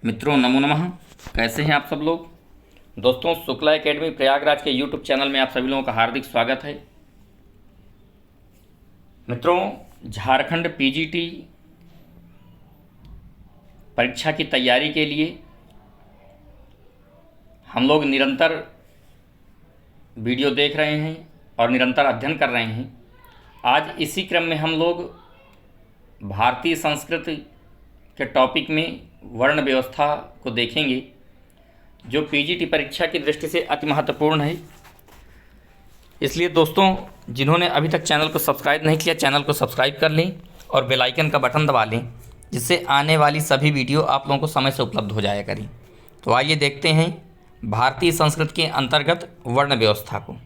मित्रों नमो नमः। कैसे हैं आप सब लोग। दोस्तों शुक्ला एकेडमी प्रयागराज के यूट्यूब चैनल में आप सभी लोगों का हार्दिक स्वागत है। मित्रों झारखंड पीजीटी परीक्षा की तैयारी के लिए हम लोग निरंतर वीडियो देख रहे हैं और निरंतर अध्ययन कर रहे हैं। आज इसी क्रम में हम लोग भारतीय संस्कृति के टॉपिक में वर्ण व्यवस्था को देखेंगे, जो पीजीटी परीक्षा की दृष्टि से अति महत्वपूर्ण है। इसलिए दोस्तों जिन्होंने अभी तक चैनल को सब्सक्राइब नहीं किया, चैनल को सब्सक्राइब कर लें और बेल आइकन का बटन दबा लें, जिससे आने वाली सभी वीडियो आप लोगों को समय से उपलब्ध हो जाया करें। तो आइए देखते हैं भारतीय संस्कृति के अंतर्गत वर्ण व्यवस्था को।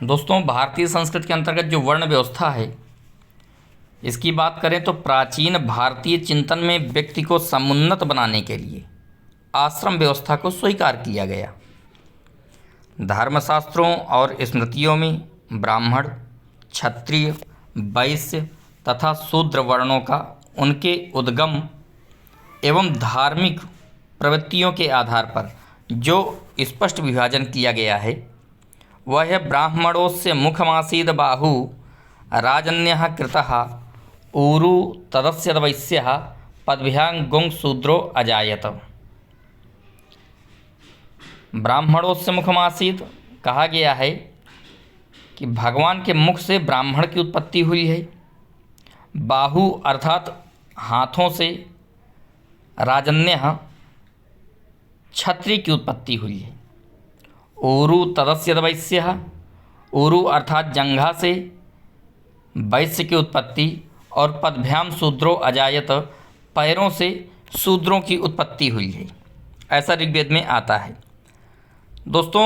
दोस्तों भारतीय संस्कृति के अंतर्गत जो वर्ण व्यवस्था है, इसकी बात करें तो प्राचीन भारतीय चिंतन में व्यक्ति को समुन्नत बनाने के लिए आश्रम व्यवस्था को स्वीकार किया गया। धर्मशास्त्रों और स्मृतियों में ब्राह्मण, क्षत्रिय, वैश्य तथा शूद्र वर्णों का उनके उद्गम एवं धार्मिक प्रवृत्तियों के आधार पर जो स्पष्ट विभाजन किया गया है, वह है ब्राह्मणोस्य मुखमासीद बाहु राजन्यः कृतः ऊरु तदस्य वैश्यः पदभ्यां गुंग शूद्रो अजायत। ब्राह्मणोस्य मुखमासीद कहा गया है कि भगवान के मुख से ब्राह्मण की उत्पत्ति हुई है। बाहु अर्थात हाथों से राजन्य क्षत्रिय की उत्पत्ति हुई है। ऊरु तदस्य वैश्य, ऊरु अर्थात जंघा से वैश्य की उत्पत्ति, और पदभ्याम शूद्रो अजायत पैरों से शूद्रों की उत्पत्ति हुई है, ऐसा ऋग्वेद में आता है। दोस्तों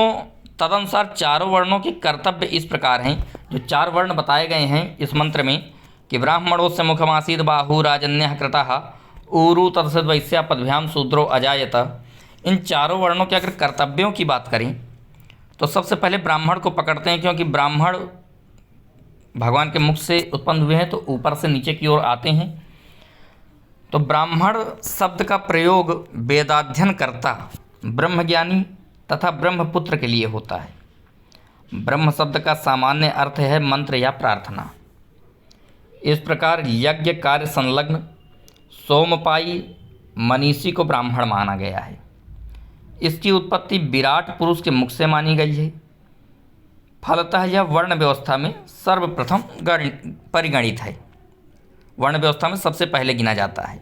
तदनुसार चारों वर्णों के कर्तव्य इस प्रकार हैं। जो चार वर्ण बताए गए हैं इस मंत्र में कि ब्राह्मणों से मुखमासीद बाहु राजन्य कृतः ऊरु तदसद वैश्य पदभ्याम शूद्रो अजायत। इन चारों वर्णों के अगर कर्तव्यों की बात करें तो सबसे पहले ब्राह्मण को पकड़ते हैं, क्योंकि ब्राह्मण भगवान के मुख से उत्पन्न हुए हैं तो ऊपर से नीचे की ओर आते हैं। तो ब्राह्मण शब्द का प्रयोग वेदाध्ययन करता ब्रह्मज्ञानी तथा ब्रह्मपुत्र के लिए होता है। ब्रह्म शब्द का सामान्य अर्थ है मंत्र या प्रार्थना। इस प्रकार यज्ञ कार्य संलग्न सोमपाई मनीषी को ब्राह्मण माना गया है। इसकी उत्पत्ति विराट पुरुष के मुख से मानी गई है। फलतः यह वर्ण व्यवस्था में सर्वप्रथम परिगणित है, वर्ण व्यवस्था में सबसे पहले गिना जाता है।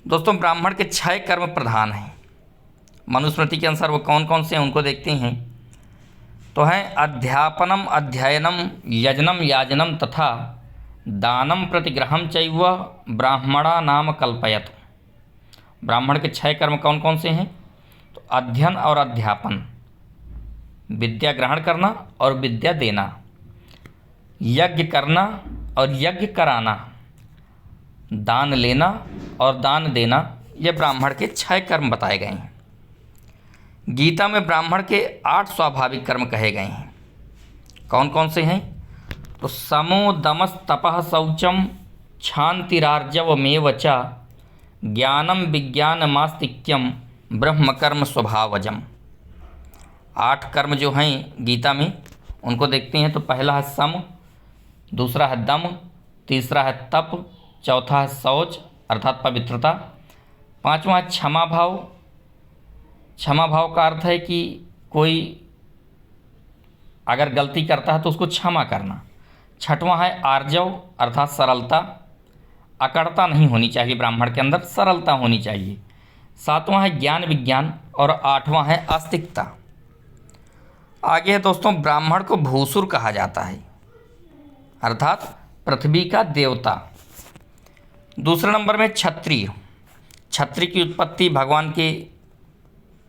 दोस्तों ब्राह्मण के 6 कर्म प्रधान हैं। मनुस्मृति के अनुसार वो कौन कौन से हैं उनको देखते हैं। तो हैं अध्यापनम अध्ययनम यजनम याजनम तथा दानम प्रतिग्रहम चैव ब्राह्मणा नाम कल्पयत। ब्राह्मण के 6 कर्म कौन कौन से हैं? तो अध्ययन और अध्यापन, विद्या ग्रहण करना और विद्या देना, यज्ञ करना और यज्ञ कराना, दान लेना और दान देना, ये ब्राह्मण के 6 कर्म बताए गए हैं। गीता में ब्राह्मण के 8 स्वाभाविक कर्म कहे गए हैं। कौन कौन से हैं? तो समो दमस तपः शौचम क्षांतिरार्जवमेव च ज्ञानम विज्ञानमास्तिक्यम ब्रह्मकर्म स्वभावजम। 8 कर्म जो हैं गीता में उनको देखते हैं। तो पहला है सम, दूसरा है दम, तीसरा है तप, चौथा है शौच अर्थात पवित्रता, 5वां है क्षमा भाव। क्षमा भाव का अर्थ है कि कोई अगर गलती करता है तो उसको क्षमा करना। 6वां है आर्जव अर्थात सरलता, अकड़ता नहीं होनी चाहिए, ब्राह्मण के अंदर सरलता होनी चाहिए। 7वां है ज्ञान विज्ञान और 8वां है आस्तिकता। आगे है दोस्तों ब्राह्मण को भूसुर कहा जाता है अर्थात पृथ्वी का देवता। दूसरे नंबर में क्षत्रिय। क्षत्रिय की उत्पत्ति भगवान के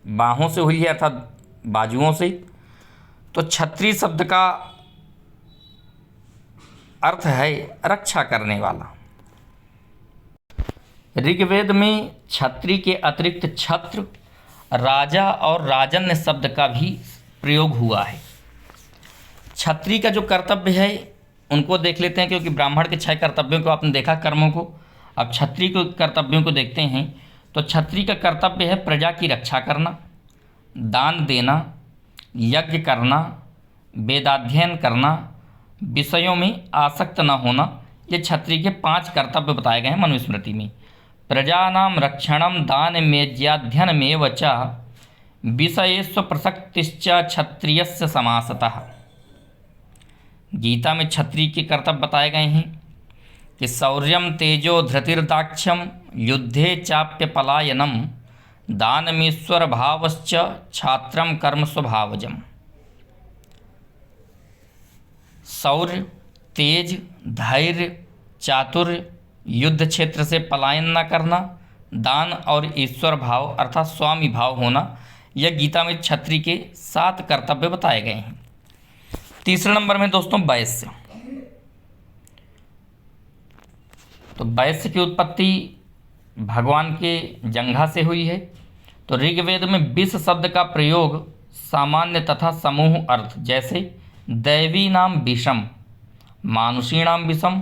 बाहों से हुई है अर्थात बाजुओं से। तो क्षत्रिय शब्द का अर्थ है रक्षा करने वाला। ऋग्वेद में क्षत्रिय के अतिरिक्त छत्र, राजा और राजन्य शब्द का भी प्रयोग हुआ है। क्षत्रिय का जो कर्तव्य है उनको देख लेते हैं, क्योंकि ब्राह्मण के 6 कर्तव्यों को आपने देखा, कर्मों को। अब क्षत्रिय के कर्तव्यों को देखते हैं। तो क्षत्रिय का कर्तव्य है प्रजा की रक्षा करना, दान देना, यज्ञ करना, वेदाध्ययन करना, विषयों में आसक्त न होना। ये क्षत्रिय के 5 कर्तव्य बताए गए हैं मनुस्मृति में। प्रजानां रक्षणं दानमेज्याध्ययनमेव च विषयेषु प्रसक्तिश्च क्षत्रियस्य समासतः। गीता में क्षत्रिय के कर्तव्य बताए गए हैं कि शौर्यम तेजो धृतिर्दाक्ष्यम युद्धे चाप्य पलायनम दानमीश्वर भावश्च छात्रम कर्म स्वभावजम। शौर्य, तेज, धैर्य, चातुर्य, युद्ध क्षेत्र से पलायन न करना, दान और ईश्वर भाव अर्थात स्वामी भाव होना, यह गीता में क्षत्रिय के 7 कर्तव्य बताए गए हैं। तीसरे नंबर में दोस्तों वैश्य। तो वैश्य की उत्पत्ति भगवान के जंघा से हुई है। तो ऋग्वेद में विष शब्द का प्रयोग सामान्य तथा समूह अर्थ जैसे दैवी नाम विषम, मानुषी नाम विषम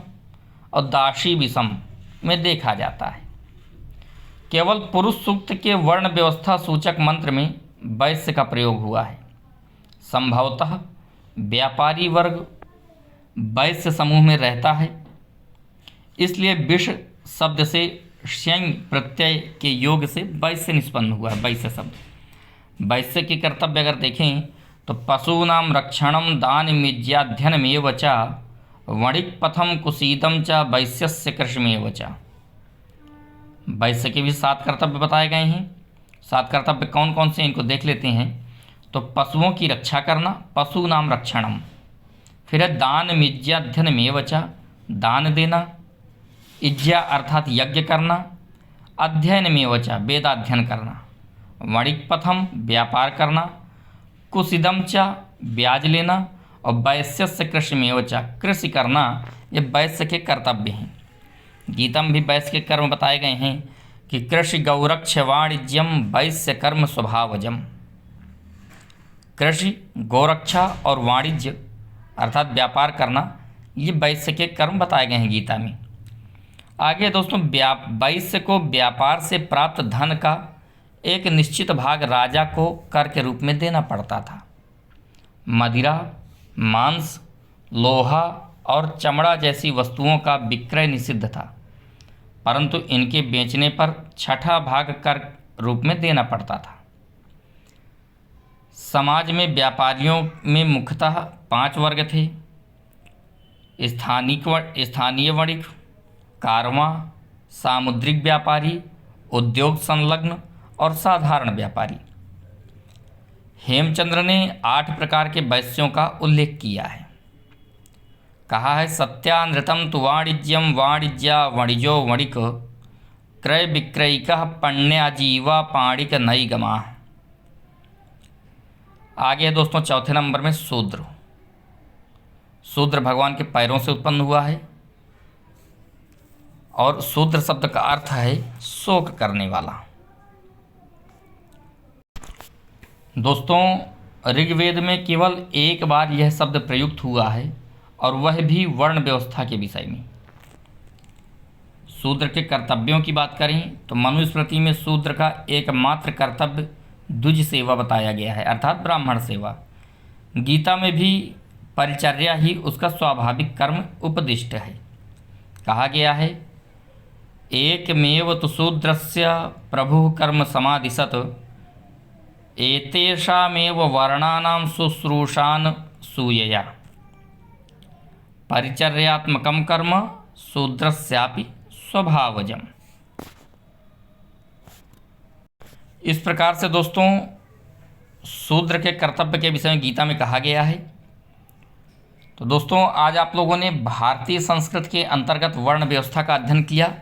और दासी विषम में देखा जाता है। केवल पुरुष सूक्त के वर्ण व्यवस्था सूचक मंत्र में वैश्य का प्रयोग हुआ है। संभवतः व्यापारी वर्ग वैश्य समूह में रहता है, इसलिए विष शब्द से श्यंग प्रत्यय के योग से वैश्य निष्पन्न हुआ है। वैश्य शब्द वैश्य के कर्तव्य अगर देखें तो पशूनाम रक्षणम दानमिज्याध्ययनमेव च वणिक पथम कुसीदम च वैश्यस्य कृषिमेव च। वैश्य के भी 7 कर्तव्य बताए गए हैं। 7 कर्तव्य कौन कौन से इनको देख लेते हैं। तो पशुओं की रक्षा करना, पशु नाम रक्षणम, फिर है दान मिज्याध्ययनमेव च, दान देना, इज्या अर्थात यज्ञ करना, अध्ययनमेव च वेदाध्ययन करना, वणिक पथम व्यापार करना, कुसिदम च ब्याज लेना और वैश्यस्य कृषिमेव च कृषि करना। ये वैश्य के कर्तव्य हैं। गीता में भी वैश्य के कर्म बताए गए हैं कि कृषि गौरक्ष वाणिज्यम वैश्य कर्म स्वभावजम। कृषि, गौरक्षा और वाणिज्य अर्थात व्यापार करना, ये वैश्य के कर्म बताए गए हैं गीता में। आगे दोस्तों वैश्य को व्यापार से प्राप्त धन का एक निश्चित भाग राजा को कर के रूप में देना पड़ता था। मदिरा, मांस, लोहा और चमड़ा जैसी वस्तुओं का विक्रय निषिद्ध था, परंतु इनके बेचने पर 6ठा भाग कर रूप में देना पड़ता था। समाज में व्यापारियों में मुख्यतः 5 वर्ग थे: स्थानीय वणिक, कारवां, सामुद्रिक व्यापारी, उद्योग संलग्न और साधारण व्यापारी। हेमचंद्र ने 8 प्रकार के वैश्यों का उल्लेख किया है। कहा है सत्यानृतम तु वाणिज्यम वाणिज्या वणिजो वणिक क्रय विक्रयिकः पण्याजीवा पाणिक नैगमा। आगे है दोस्तों चौथे नंबर में शूद्र। शूद्र भगवान के पैरों से उत्पन्न हुआ है और शूद्र शब्द का अर्थ है शोक करने वाला। दोस्तों ऋग्वेद में केवल एक बार यह शब्द प्रयुक्त हुआ है और वह भी वर्ण व्यवस्था के विषय में। शूद्र के कर्तव्यों की बात करें तो मनुस्मृति में शूद्र का एकमात्र कर्तव्य द्विज सेवा बताया गया है, अर्थात ब्राह्मण सेवा। गीता में भी परिचर्या ही उसका स्वाभाविक कर्म उपदिष्ट है। कहा गया है एकमेव तु शूद्रस्य प्रभुः कर्म समादिशत एतेषामेव वर्णानां शुश्रूषान् सूयया। परिचर्यात्मकं कर्म शूद्रस्यापि स्वभावजम। इस प्रकार से दोस्तों शूद्र के कर्तव्य के विषय में गीता में कहा गया है। तो दोस्तों आज आप लोगों ने भारतीय संस्कृत के अंतर्गत वर्ण व्यवस्था का अध्ययन किया।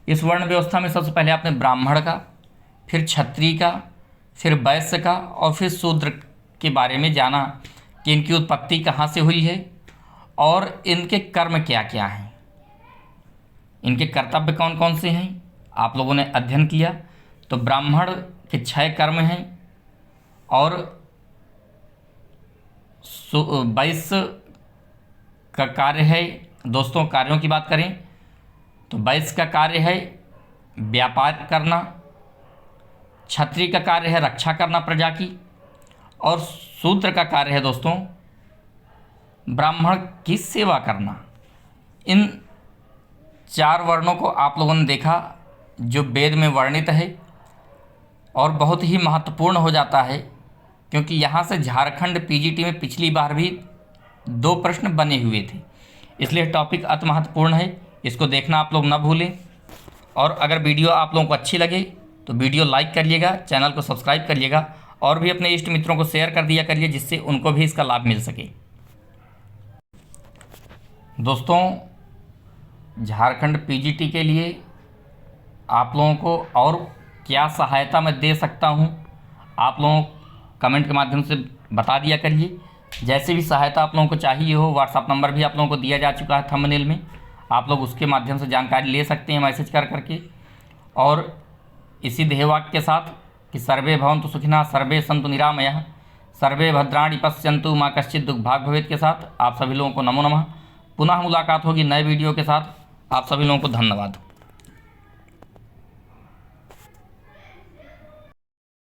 इस वर्ण व्यवस्था में सबसे पहले आपने ब्राह्मण का, फिर क्षत्रिय का, फिर वैश्य का और फिर शूद्र के बारे में जाना कि इनकी उत्पत्ति कहाँ से हुई है और इनके कर्म क्या क्या हैं, इनके कर्तव्य कौन कौन से हैं, आप लोगों ने अध्ययन किया। तो ब्राह्मण के 6 कर्म हैं और वैश्य का कार्य है, दोस्तों कार्यों की बात करें तो वैश्य का कार्य है व्यापार करना, क्षत्रिय का कार्य है रक्षा करना प्रजा की, और शूद्र का कार्य है दोस्तों ब्राह्मण की सेवा करना। इन 4 वर्णों को आप लोगों ने देखा जो वेद में वर्णित है और बहुत ही महत्वपूर्ण हो जाता है, क्योंकि यहाँ से झारखंड पीजीटी में पिछली बार भी 2 प्रश्न बने हुए थे, इसलिए टॉपिक अति महत्वपूर्ण है। इसको देखना आप लोग ना भूलें। और अगर वीडियो आप लोगों को अच्छी लगे तो वीडियो लाइक करिएगा, चैनल को सब्सक्राइब करिएगा और भी अपने इष्ट मित्रों को शेयर कर दिया करिए, जिससे उनको भी इसका लाभ मिल सके। दोस्तों झारखंड पीजीटी के लिए आप लोगों को और क्या सहायता मैं दे सकता हूं, आप लोगों कमेंट के माध्यम से बता दिया करिए। जैसे भी सहायता आप लोगों को चाहिए हो, व्हाट्सअप नंबर भी आप लोगों को दिया जा चुका है थंबनेल में, आप लोग उसके माध्यम से जानकारी ले सकते हैं मैसेज कर करके। और इसी ध्येयवाक्य के साथ कि सर्वे भवन्तु सुखिनः, सर्वे सन्तु निरामयः, सर्वे भद्राणि पश्यन्तु मा कश्चित् दुःखभाग् भवेत् के साथ आप सभी लोगों को नमो नमः। पुनः मुलाकात होगी नए वीडियो के साथ। आप सभी लोगों को धन्यवाद।